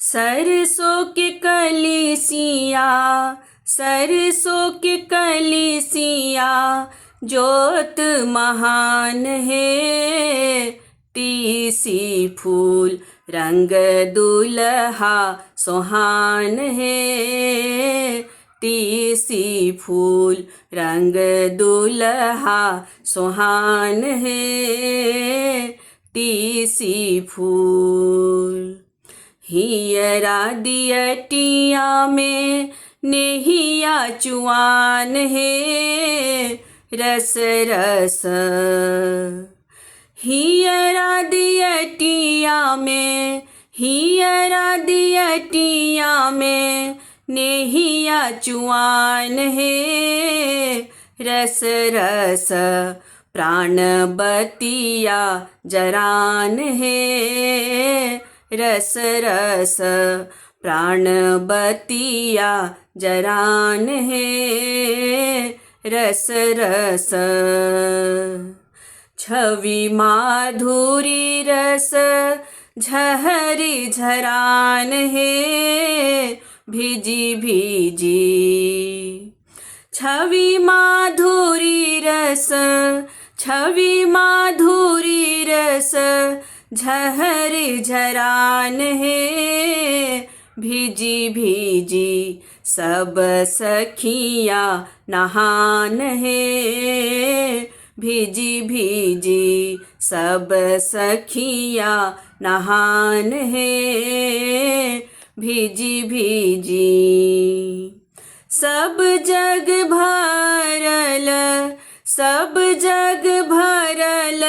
सरसों के कलीसिया, सरसों के कलीसिया, जोत महान है। तीसी फूल रंग दुल्हा सुहान है। तीसी फूल रंग दुल्हा सुहान है। तीसी फूल हियरा दियटिया में नेहिया चुआन है। रस रस हियरा दियटिया में, हियरा दियटिया में नेहिया चुआन है। रस रस प्राण बतिया जरान है। रस रस प्राण बतिया जरान है। रस रस छवि माधुरी रस झहरी झरान है। भिजी भिजी छवि माधुरी रस, छवि माधुरी रस झहरी झरान है। भिजी भिजी सब सखिया नहान है। भिजी भिजी सब सखिया नहान है। भिजी भिजी सब जग भरल, सब जग भरल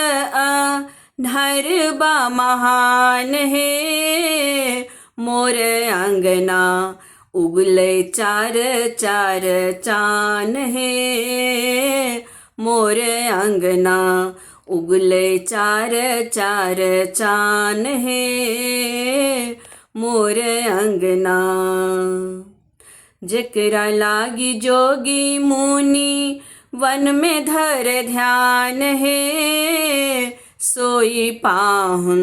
धरबा महान है। मोर अंगना उगले चार चार चान है। मोर अंगना उगले चार चार चान है। मोर अंगना जेकरा लागी जोगी मुनि वन में धर ध्यान है। सोई पाहुन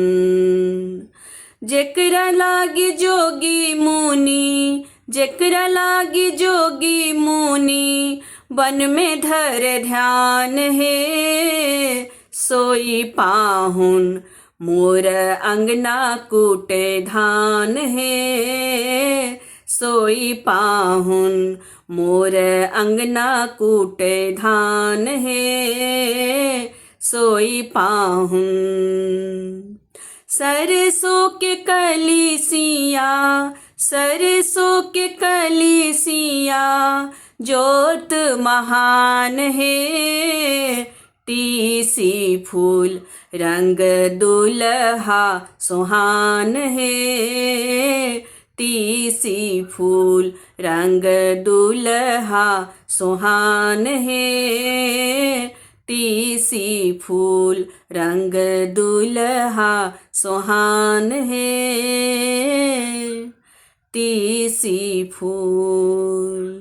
जेकरा लागी जोगी मुनि, जेकरा लागी जोगी मुनि वन में धर ध्यान है। सोई पाहुन मोर अंगना कूटे धान है। सोई पाहुन मोर अंगना कूटे धान है। सोई पाहुन सरसों के कलीसिया, सरसों के कलीसिया, जोत महान है। तीसी फूल रंग दुल्हा सुहान है। तीसी फूल रंग दुल्हा सुहान है। तीसी फूल रंग दुल्हा सुहान है। तीसी फूल।